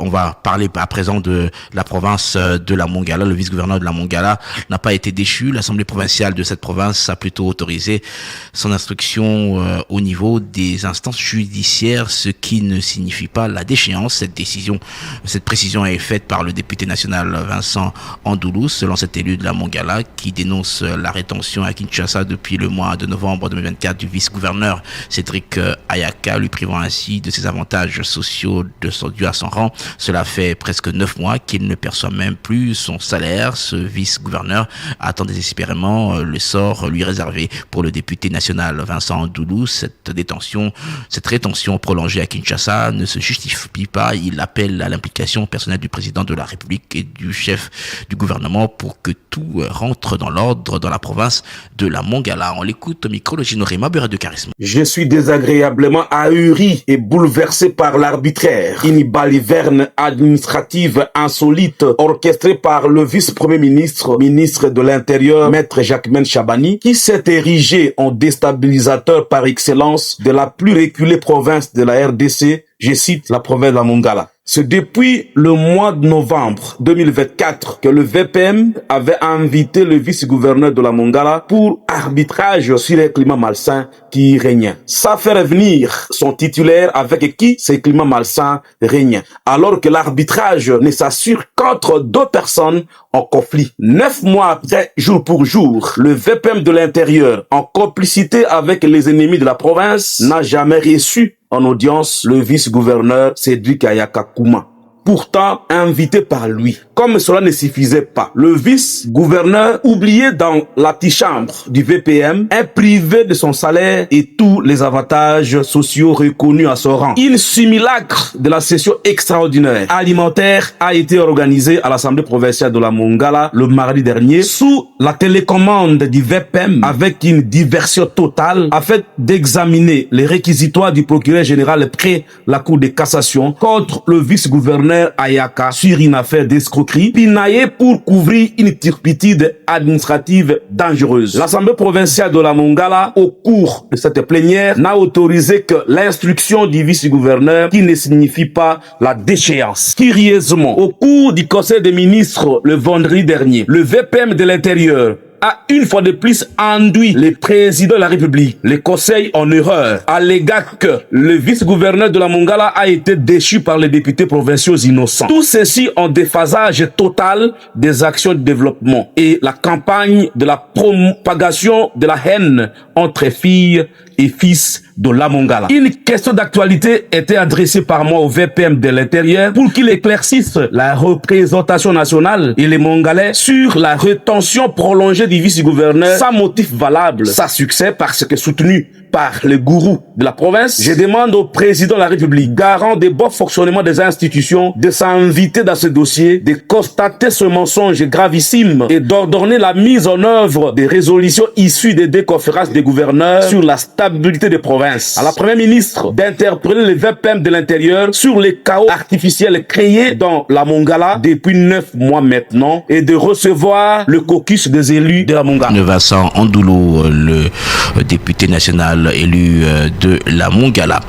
On va parler à présent de la province de la Mongala. Le vice-gouverneur de la Mongala n'a pas été déchu. L'Assemblée provinciale de cette province a plutôt autorisé son instruction au niveau des instances judiciaires, ce qui ne signifie pas la déchéance. Cette précision est faite par le député national Vincent Andoulou, selon cet élu de la Mongala, qui dénonce la rétention à Kinshasa depuis le mois de novembre 2024 du vice-gouverneur Cédric Ayaka, lui privant ainsi de ses avantages sociaux dus à son rang. Cela fait presque 9 mois qu'il ne perçoit même plus son salaire. Ce vice-gouverneur attend désespérément le sort lui réservé. Pour le député national Vincent Andoulou, cette rétention prolongée à Kinshasa ne se justifie pas. Il appelle à l'implication personnelle du président de la République et du chef du gouvernement pour que tout rentre dans l'ordre dans la province de la Mongala. On l'écoute au micro de Ginorema Beurre de Charisme. Je suis désagréablement ahuri et bouleversé par l'arbitraire, une baliverne administrative insolite orchestrée par le vice-premier ministre, ministre de l'Intérieur, maître Jacquemain Chabani, qui s'est érigé en déstabilisateur par excellence de la plus reculée province de la RDC, je cite la province de la Mongala. C'est depuis le mois de novembre 2024 que le VPM avait invité le vice-gouverneur de la Mongala pour arbitrage sur les climats malsains qui régnent. Ça fait revenir son titulaire avec qui ces climats malsains règnent, alors que l'arbitrage ne s'assure qu'entre deux personnes en conflit. 9 mois après, jour pour jour, le VPM de l'Intérieur, en complicité avec les ennemis de la province, n'a jamais reçu en audience le vice-gouverneur Cédric Ayaka Kouma, pourtant invité par lui. Comme cela ne suffisait pas, le vice-gouverneur, oublié dans l'antichambre du VPM, est privé de son salaire et tous les avantages sociaux reconnus à son rang. Une simulacre de la session extraordinaire alimentaire a été organisée à l'Assemblée provinciale de la Mongala le mardi dernier sous la télécommande du VPM avec une diversion totale afin d'examiner les réquisitoires du procureur général près la Cour de cassation contre le vice-gouverneur Ayaka sur une affaire d'escroquerie pinaillée pour couvrir une turpitude administrative dangereuse. L'Assemblée provinciale de la Mongala, au cours de cette plénière, n'a autorisé que l'instruction du vice-gouverneur qui ne signifie pas la déchéance. Curieusement, au cours du Conseil des ministres le vendredi dernier, le VPM de l'Intérieur a une fois de plus induit le président de la République, le Conseil en erreur, alléguant que le vice-gouverneur de la Mongala a été déchu par les députés provinciaux innocents. Tout ceci en déphasage total des actions de développement et la campagne de la propagation de la haine entre filles et fils de la Mongala. Une question d'actualité était adressée par moi au VPM de l'Intérieur pour qu'il éclaircisse la représentation nationale et les Mongalais sur la rétention prolongée du vice-gouverneur sans motif valable. Sa succès parce que soutenu par le gourou de la province, je demande au président de la République, garant des bons fonctionnements des institutions, de s'inviter dans ce dossier, de constater ce mensonge gravissime et d'ordonner la mise en œuvre des résolutions issues des deux conférences des gouverneurs sur la stabilité des provinces. À la première ministre d'interpeller le VPM de l'Intérieur sur les chaos artificiels créés dans la Mongala depuis 9 mois maintenant et de recevoir le caucus des élus de la Mongala. Vincent Andoulou, le député national élu de la Mongala.